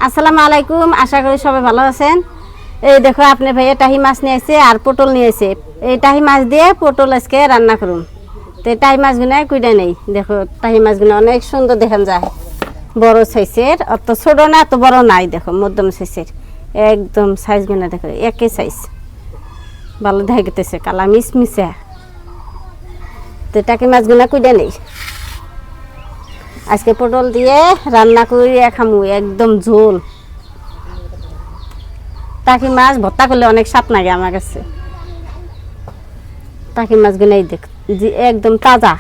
আসসালামু আলাইকুম, আশা করি সবাই ভালো আছেন। এই দেখো আপনার ভাইয়া টাহি মাছ নিয়ে এসে আর পটল নিয়ে এসে, এই টাহি মাছ দিয়ে পটল আজকে রান্না করুন। তো টাহি মাছগুলো কুইডা নেই, দেখো টাহি মাছগুলো অনেক সুন্দর দেখা যায়, বড় সাইজের, অত ছোট না এত বড় নাই, দেখো মধ্যম সাইজের, একদম সাইজগুলো দেখো একই সাইজ, ভালো দেখা গেতেছে, কালা মিশমিশে। তো টাকি মাছগুলো কুইডা নেই, আজকে পটল দিয়ে রান্না করে খামু, একদম ঝোল। টাকি মাছ ভর্তা করলে অনেক স্বাদ লাগে আমার কাছে। টাকি মাছগুলো এই দেখ, একদম তাজা,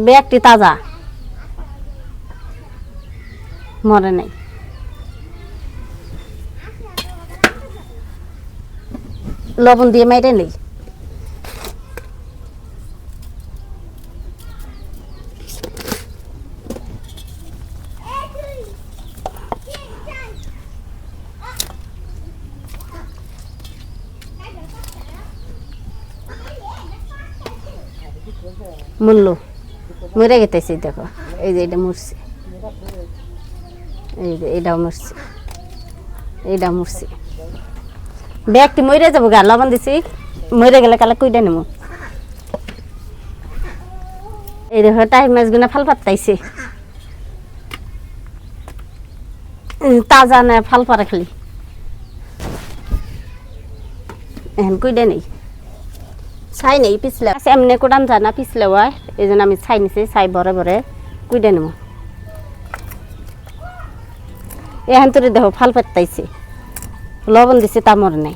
ব্যাগটি তাজা, মরে নাই। লবণ দিয়ে মাইরে নেই। মূল্য মরে গেতেছি, দেখো এই যে এটা মরছে, এই যে এটাও মরছে, এইটাও মরছে, ব্যাগটি মরে যাবো গা, লবণ দিছি, মরে গেলে কালে কুইডা নেব। এই দেখো টাইম মাছগুলো ফাল পাতাইছে, তাজা না ফাল পারা খালি, এখন কুইডা নেই, ছাই নেই পিছলে, এমনি কোটান যায় না পিছলে হয়, এই জন্য আমি ছাই নিছি, ছাই ভরে ভরে কুইডা নেব। এখন তোর দেখো ফাল পাতাইছে, লবণ দিছে তা মরে নাই।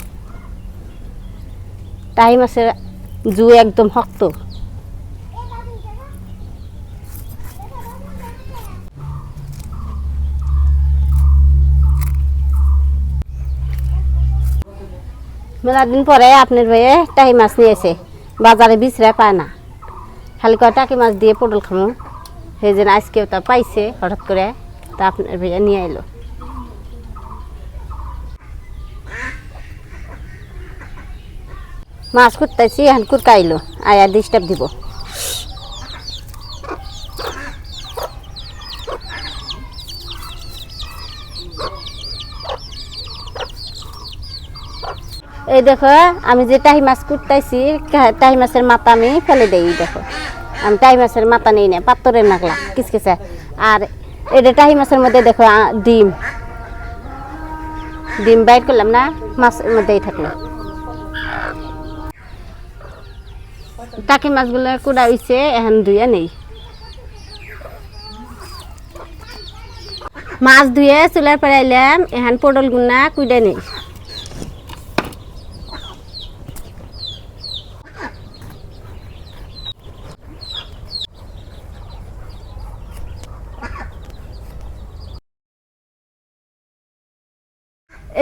টাই মাছের জু একদম শক্ত। মেলা দিন পরে আপনার ভাইয়ে টাই মাছ নিয়েছে, বাজারে বিচরা পায় না, খালি কয় টাকি মাছ দিয়ে পটল খামো, সেই জন্য আজকেও তা পাইছে হঠাৎ করে, তা আপনার ভাইয়া নিয়ে এলো। মাছ কুটতেছি, এখন কুটকাইলো, আয়া ডিস্টার্ব দিব। এই দেখো আমি যে টাহি মাছ কুটতেছি, টাহি মাছের মাথা আমি ফেলে দেই, দেখো আমি টাহি মাছের মাথা নেই না, পাত্তরের নাগলা কিসকিসা। আর এটা টাহি মাছের মধ্যে দেখো ডিম ডিম বাইর করলাম না, মাছের মধ্যেই থাকলো। টাকি মাছগুলো কুড়া হইছে, এখন ধুয়ে নেই। মাছ ধুয়ে চুলার পরে আইলাম, এখন পটল গুনা কুইডা নেই।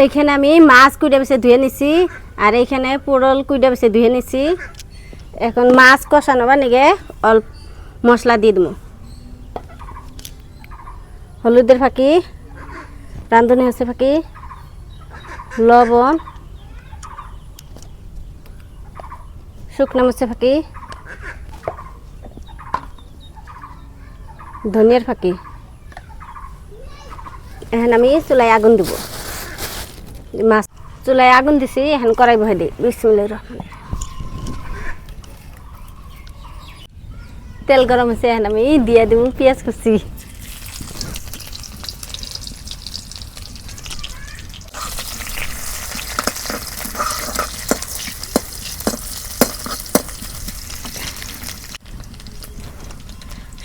এইখানে আমি মাছ কুইডা বেছে ধুয়ে নিছি, আর এইখানে পটল কুইডা বেছে ধুয়ে নিছি। এখন মাছ কষানো বানিয়ে অল্প মশলা দিয়ে দেবো, হলুদের ফাঁকি, রাঁধুনি হচ্ছে ফাঁকি, লবণ, শুকনো মরিচের ফাঁকি, ধনিয়ার ফাঁকি। এখন আমি চুলায় আগুন দিব, মাছ চুলায় আগুন দিছি, এখন কড়াই বহাই দিই। বিসমিল্লাহির রহমানির রহিম। তেল গরম হয়েছে, এখন আমি দিয়ে দেবো পেঁয়াজ কুচি।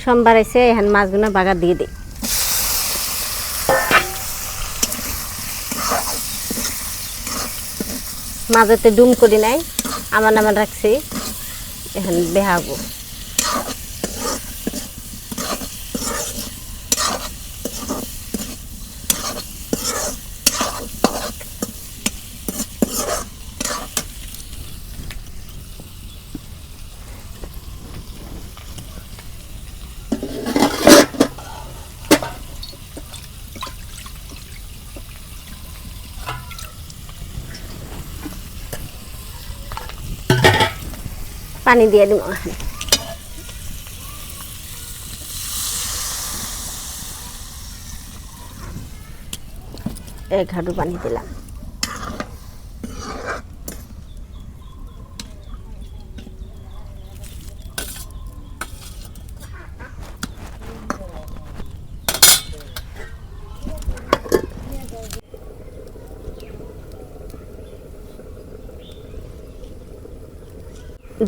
সোমবার এসে এখন মাছগুলো বাগার দিয়ে দিই। মাঝেতে ডুম করি নাই, আমার নামান রাখছি, এখন বেহাবো। পানি দিয়ে দিব। এক হাঁটু পানি দিলাম।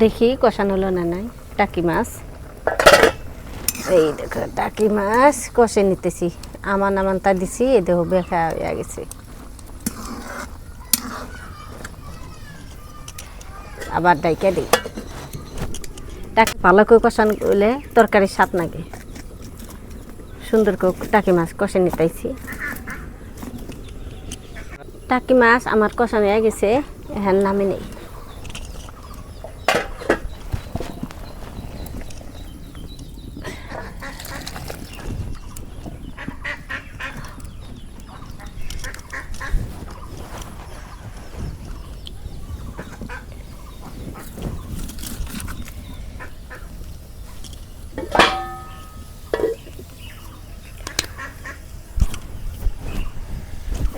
দেখি কষানো হলো না নাই। টাকি মাছ, এই দেখো টাকি মাছ কষে নিতেছি। আমান তা দিছি, এই দেখো বেখা হয়ে গেছে। আবার ডাইকা দিই। টাকি ভালো করে কষানো করলে তরকারির স্বাদ লাগে। সুন্দর করে টাকি মাছ কষে নিতেছি। টাকি মাছ আমার কষানো হয়ে গেছে, এখন নামে নেই।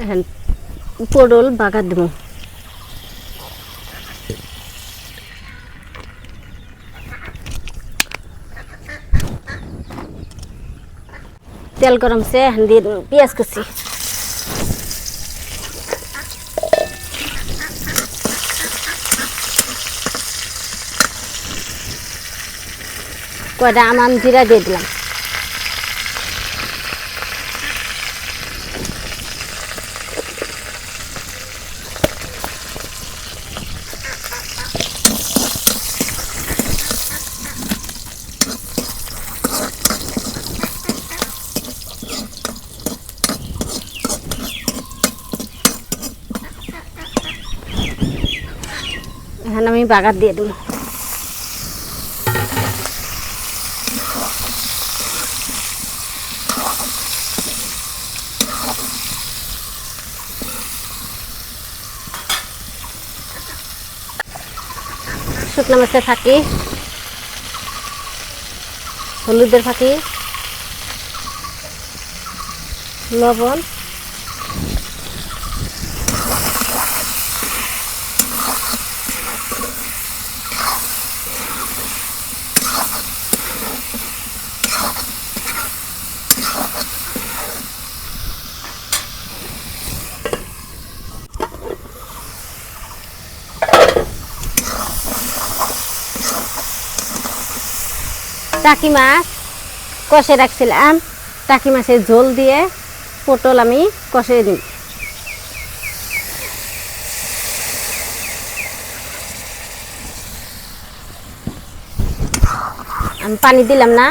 এখন পটল বাগার দেবো। তেল গরম সে এখন দিয়ে দেবো পেঁয়াজ কুচি। কয়টা আমান জিরা দিয়ে দিলাম। এখন আমি বাগার দিয়ে দেবো। শুকনো মাছের ফাঁকি, হলুদের ফাঁকি, লবণ, টাকি মাছ কষে রাখছিলাম। টাকি মাছের ঝোল দিয়ে পটল আমি কষে দিই। আমি পানি দিলাম না,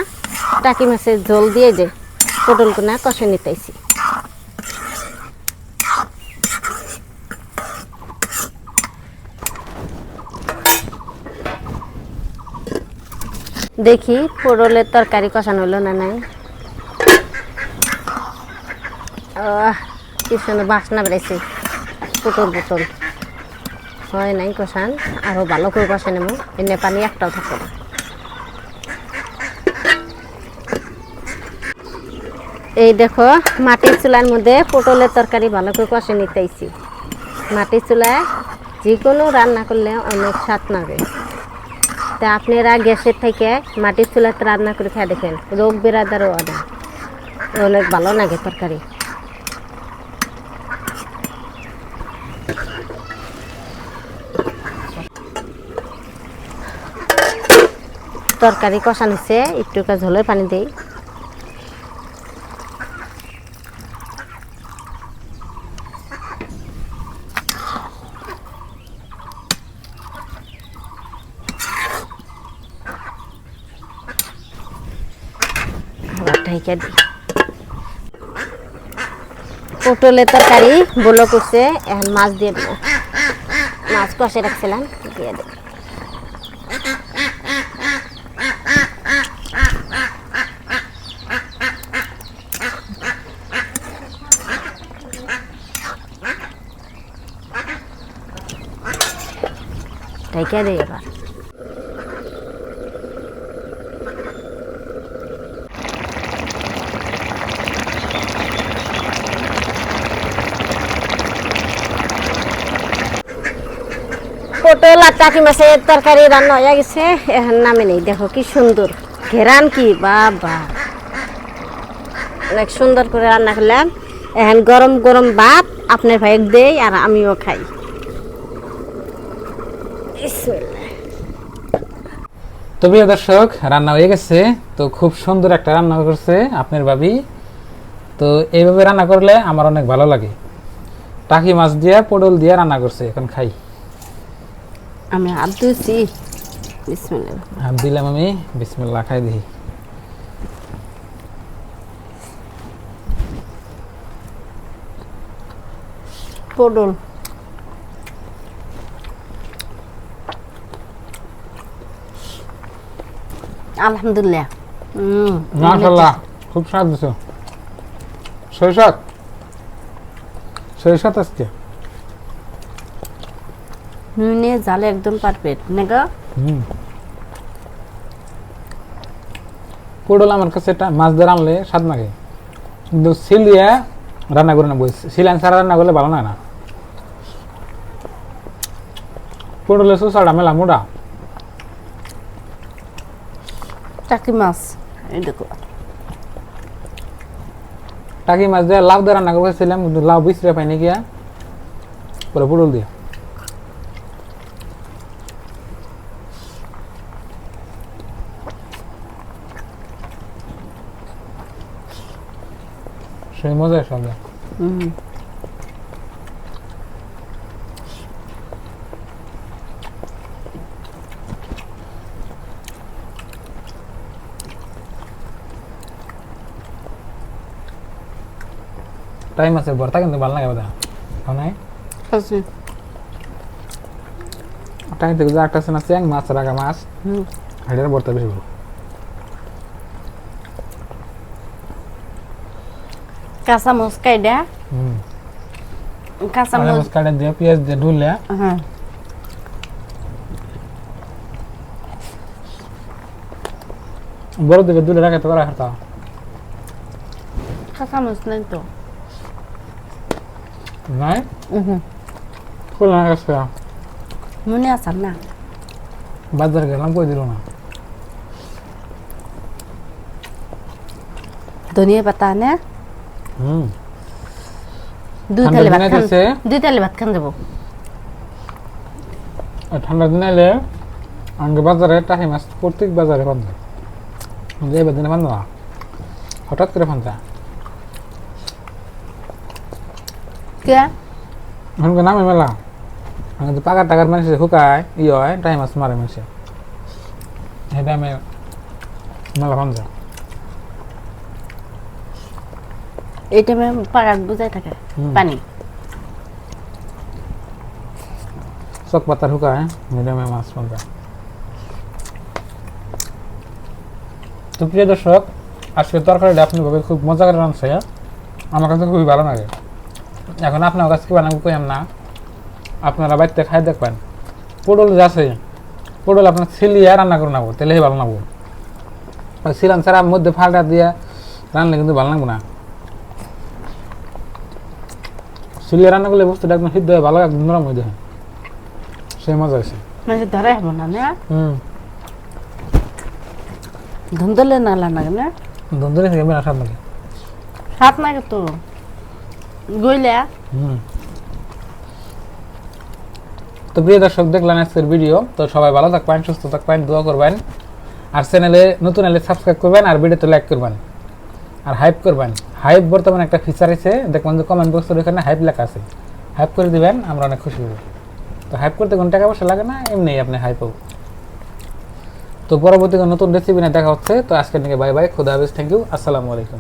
টাকি মাছের ঝোল দিয়ে যে পটল কোনা কষে নিতেছি। দেখি পটলের তরকারি কষানো হলো না নাই। কি সুন্দর বাসনা বেড়েছে। পটল হয় নাই কষান, আরো ভালো করে কষে নেব। এনে পানি একটাও থাকবে না। এই দেখো মাটির চুলার মধ্যে পটলের তরকারি ভালো করে কষে নিতেছি। মাটির চুলায় যে কোনো রান্না করলে অনেক স্বাদ লাগে। তা আপনারা গ্যাসের থেকে মাটির চুলাতে রান্না করে খেয়ে দেখেন, রোগ বেরাদারও অনেক ভালো লাগে তরকারি। তরকারি কষানিছে, একটু ঝোলের পানি দিই। পটলের তরকারি বলো করছে, এখন মাছ দিয়ে দেবো। মাছ কষে রাখছিলাম, দিয়ে দেবো। ঢেকে দিই এবার। পটল আর টাকি মাছের তরকারি রান্না হয়ে গেছে, এখন নামে নেই। দেখো কি সুন্দর ঘেরান, কি বাবা, অনেক সুন্দর করে রান্না করলাম। এখন গরম গরম ভাত আপনার ভাই দেই আর আমিও খাই। তো প্রিয় দর্শক, রান্না হয়ে গেছে। তো খুব সুন্দর একটা রান্না করছে আপনার ভাবি। তো এইভাবে রান্না করলে আমার অনেক ভালো লাগে। টাকি মাছ দিয়ে পটল দিয়ে রান্না করছে, এখন খাই। আমি হাত ধুছি, বিসমিল্লাহ হাত দিলাম আমি, বিসমিল্লাহ, খাই দিই। পটল আলহামদুলিল্লাহ, মাশাআল্লাহ, খুব স্বাদ দিছো। সরিষা আজকে নুনে জালে একদম পারফেক্ট নেগা। পটল আমার কাছে এটা মাছ দিয়ে রানলে স্বাদ লাগে, কিন্তু সিলিয়া রান্না করে না, বই সিলান ছাড়া রান্না করলে ভালো না। পটলের সুসাটা মেলা মোটা। টাকি মাছ এই দেখো, টাকি মাছ দিয়ে লাউ দিয়ে রান্না করেছিলাম, কিন্তু লাউ বিছড়ে পাইনি গিয়া, পরে পটল দিয়ে। সেই মজা সঙ্গে। টাইম আছে ভর্তা, কিন্তু ভালো লাগে বোধ হয়। টাইম থেকে যে একটা আছে চ্যাং মাছ, রাগা মাছ, হাইডার ভর্তা বেশি ভালো। কাঁচা মরিচ কাইডা, কাঁচা মরিচ কাটা দিয়ে পেঁয়াজ দিয়ে ঢুলে, হ্যাঁ, বড় দিকে দুলে রাখাতে পারা খাতা। কাঁচা মরিচ নাই তো, নাই খোলা না গেছে, মনে আছে না? বাজার গেলাম, কই দিল না। ধনিয়া পাতা না, দুই ঠান্ডা তালে দিনে ভাত খান, দিছে। দুই তালে ভাত খান যাবো। ঠান্ডা দিন এলে আগে বাজারে টাকি মাছ প্রত্যেক বাজারে পান্তা, এবার দিনে পান্তা না, হঠাৎ করে পান্তা। কে এখন নামে মেলা পাকার টাকার মানুষ শুকায়, হয় টাকি মাছ মারে মানুষে, সেটা আমি মেলা পান্তা। এই টাইমে পাড়ার বুঝাই থাকে পানি। চক পাতার শুকায়, মিডিয়ামে মাছ পান্তা। তো প্রিয় দর্শক, আজকে তরকারিটা আপনি ভাবে খুব মজা করে রাঁধছে, আমার কাছে খুবই ভালো লাগে। এখন আপনার কাছে কি বানাবো কইম না, আপনারা বাড়িতে খাই দেখবেন। পটল যে আছে, পটল আপনার ছিলিয়ে রান্না করে নেবো, তাহলেই ভালো লাগবো। ছিলাম ছাড়া মধ্যে ফালটা দিয়ে রান্নলে কিন্তু ভালো লাগবো না। ছিলিয়ে রান্না করলে বস্তুটা একদম সিদ্ধ হয়ে ভালো, একদম নরম হয়ে যায়, সেই মজা আছে। মানে ধরে হবো না না, ধুন্দলে না লানা না, ধুন্দুরি থেকে মেলা স্বাদ লাগে। সাত নাগে তো গইলা। তো প্রিয় দর্শক, দেখলেন আজকের ভিডিও। তো সবাই ভালো থাকবেন, সুস্থ থাকবেন, দোয়া করবেন, আর চ্যানেলে নতুন এলে সাবস্ক্রাইব করবেন, আর ভিডিওতে লাইক করবেন, আর হাইপ করবেন। হাইপ বর্তমানে একটা ফিচার আছে, দেখবেন যে কমেন্ট বক্সের এখানে হাইপ লেখা আছে, হাইপ করে দিবেন, আমরা অনেক খুশি হব। তো হাইপ করতে কোনো টাকা পয়সা লাগে না, এমনি আপনি হাইপ হব। তো পরবর্তী নতুন রেসিপি নিয়ে দেখা হচ্ছে। তো আজকের দিকে বাই বাই, খুদা হাফেজ, থ্যাংক ইউ, আসসালামু আলাইকুম।